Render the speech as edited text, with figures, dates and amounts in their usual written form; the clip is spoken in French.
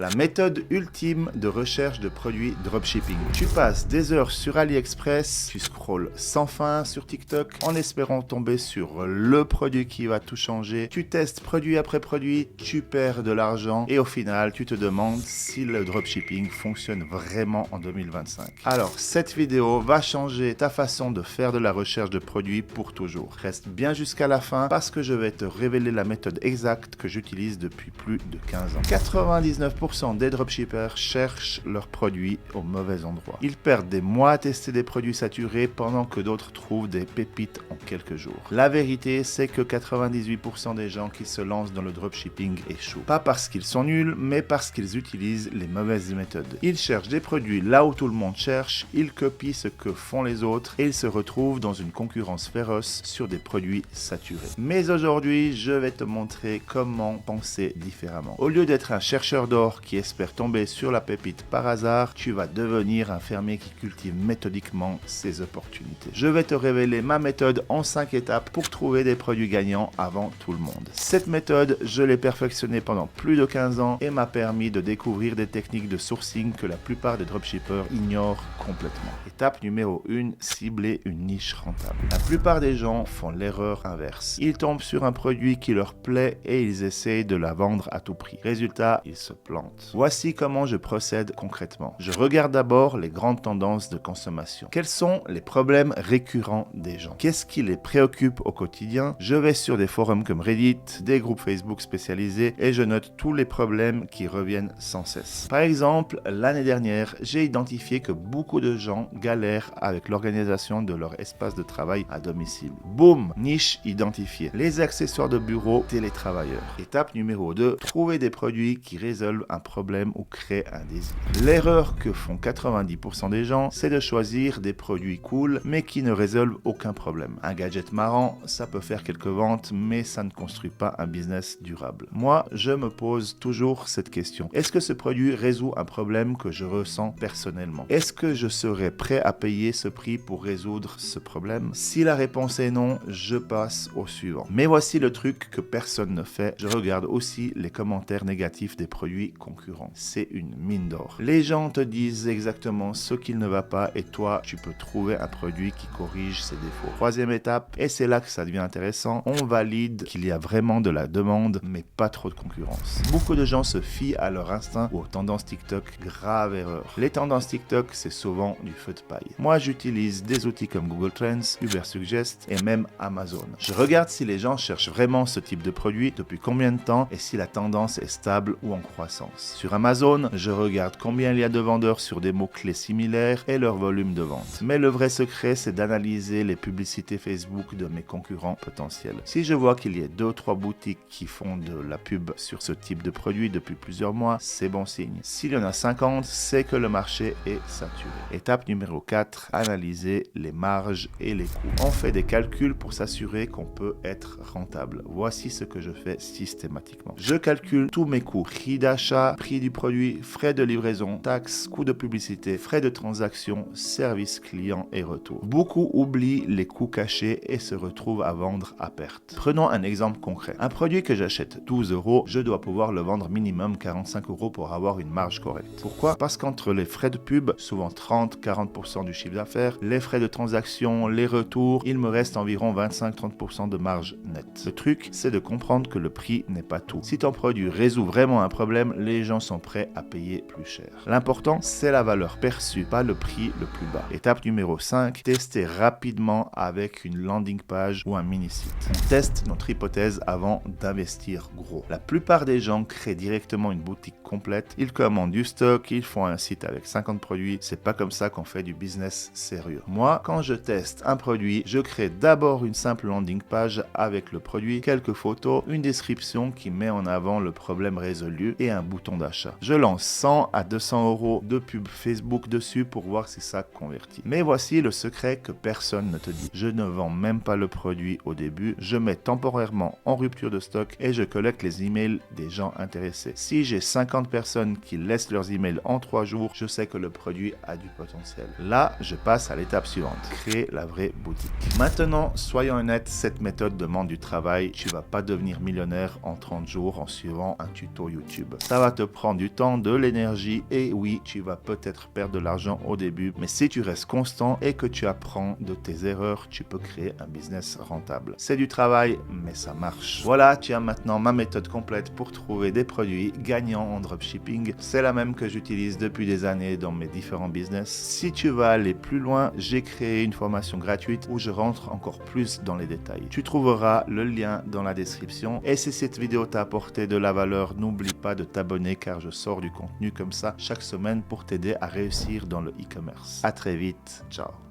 La méthode ultime de recherche de produits dropshipping. Tu passes des heures sur AliExpress, tu scrolles sans fin sur TikTok en espérant tomber sur le produit qui va tout changer. Tu testes produit après produit, tu perds de l'argent et au final, tu te demandes si le dropshipping fonctionne vraiment en 2025. Alors, cette vidéo va changer ta façon de faire de la recherche de produits pour toujours. Reste bien jusqu'à la fin parce que je vais te révéler la méthode exacte que j'utilise depuis plus de 15 ans. 99% des dropshippers cherchent leurs produits au mauvais endroit. Ils perdent des mois à tester des produits saturés pendant que d'autres trouvent des pépites en quelques jours. La vérité, c'est que 98% des gens qui se lancent dans le dropshipping échouent. Pas parce qu'ils sont nuls, mais parce qu'ils utilisent les mauvaises méthodes. Ils cherchent des produits là où tout le monde cherche, ils copient ce que font les autres et ils se retrouvent dans une concurrence féroce sur des produits saturés. Mais aujourd'hui, je vais te montrer comment penser différemment. Au lieu d'être un chercheur d'or qui espère tomber sur la pépite par hasard, tu vas devenir un fermier qui cultive méthodiquement ses opportunités. Je vais te révéler ma méthode en 5 étapes pour trouver des produits gagnants avant tout le monde. Cette méthode, je l'ai perfectionnée pendant plus de 15 ans et m'a permis de découvrir des techniques de sourcing que la plupart des dropshippers ignorent complètement. Étape numéro 1, cibler une niche rentable. La plupart des gens font l'erreur inverse. Ils tombent sur un produit qui leur plaît et ils essayent de la vendre à tout prix. Résultat, ils se plantent. Voici comment je procède concrètement. Je regarde d'abord les grandes tendances de consommation. Quels sont les problèmes récurrents des gens? Qu'est-ce qui les préoccupe au quotidien? Je vais sur des forums comme Reddit, des groupes Facebook spécialisés et je note tous les problèmes qui reviennent sans cesse. Par exemple, l'année dernière, j'ai identifié que beaucoup de gens galèrent avec l'organisation de leur espace de travail à domicile. Boum! Niche identifiée. Les accessoires de bureau télétravailleurs. Étape numéro 2, trouver des produits qui résolvent un problème ou créent un désir. L'erreur que font 90% des gens, c'est de choisir des produits cool, mais qui ne résolvent aucun problème. Un gadget marrant, ça peut faire quelques ventes, mais ça ne construit pas un business durable. Moi, je me pose toujours cette question. Est-ce que ce produit résout un problème que je ressens personnellement? Est-ce que je serais prêt à payer ce prix pour résoudre ce problème? Si la réponse est non, je passe au suivant. Mais voici le truc que personne ne fait. Je regarde aussi les commentaires négatifs des produits concurrents. C'est une mine d'or. Les gens te disent exactement ce qu'il ne va pas et toi, tu peux trouver un produit qui corrige ses défauts. Troisième étape, et c'est là que ça devient intéressant, on valide qu'il y a vraiment de la demande, mais pas trop de concurrence. Beaucoup de gens se fient à leur instinct ou aux tendances TikTok. Grave erreur. Les tendances TikTok, c'est souvent du feu de paille. Moi, j'utilise des outils comme Google Trends, Ubersuggest et même Amazon. Je regarde si les gens cherchent vraiment ce type de produit, depuis combien de temps et si la tendance est stable ou en croissance. Sur Amazon, je regarde combien il y a de vendeurs sur des mots-clés similaires et leur volume de vente. Mais le vrai secret, c'est d'analyser les publicités Facebook de mes concurrents potentiels. Si je vois qu'il y a 2-3 boutiques qui font de la pub sur ce type de produit depuis plusieurs mois, c'est bon signe. S'il y en a 50, c'est que le marché est saturé. Étape numéro 4, analyser les marges et les coûts. On fait des calculs pour s'assurer qu'on peut être rentable. Voici ce que je fais systématiquement. Je calcule tous mes coûts. Prix d'achat, prix du produit, frais de livraison, taxes, coûts de publicité, frais de transaction, service client et retour. Beaucoup oublient les coûts cachés et se retrouvent à vendre à perte. Prenons un exemple concret. Un produit que j'achète 12 €, je dois pouvoir le vendre minimum 45 € pour avoir une marge correcte. Pourquoi? Parce qu'entre les frais de pub, souvent 30-40% du chiffre d'affaires, les frais de transaction, les retours, il me reste environ 25-30% de marge nette. Le truc, c'est de comprendre que le prix n'est pas tout. Si ton produit résout vraiment un problème, les gens sont prêts à payer plus cher. L'important, c'est la valeur perçue, pas le prix le plus bas. Étape numéro 5, tester rapidement avec une landing page ou un mini-site. On teste notre hypothèse avant d'investir gros. La plupart des gens créent directement une boutique complète, ils commandent du stock, ils font un site avec 50 produits. C'est pas comme ça qu'on fait du business sérieux. Moi, quand je teste un produit, je crée d'abord une simple landing page avec le produit, quelques photos, une description qui met en avant le problème résolu et un bouton d'achat. Je lance 100 à 200 € de pub Facebook dessus pour voir si ça convertit. Mais voici le secret que personne ne te dit. Je ne vends même pas le produit au début, je mets temporairement en rupture de stock et je collecte les emails des gens intéressés. Si j'ai 50 personnes qui laissent leurs emails en 3 jours, je sais que le produit a du potentiel. Là, je passe à l'étape suivante, créer la vraie boutique. Maintenant, soyons honnêtes, cette méthode demande du travail. Tu vas pas devenir millionnaire en 30 jours en suivant un tuto YouTube. Ça va va te prendre du temps, de l'énergie et oui, tu vas peut-être perdre de l'argent au début. Mais si tu restes constant et que tu apprends de tes erreurs, tu peux créer un business rentable. C'est du travail, mais ça marche. Voilà, tu as maintenant ma méthode complète pour trouver des produits gagnants en dropshipping. C'est la même que j'utilise depuis des années dans mes différents business. Si tu veux aller plus loin, j'ai créé une formation gratuite où je rentre encore plus dans les détails. Tu trouveras le lien dans la description. Et si cette vidéo t'a apporté de la valeur, n'oublie pas de t'abonner car je sors du contenu comme ça chaque semaine pour t'aider à réussir dans le e-commerce. À très vite, ciao.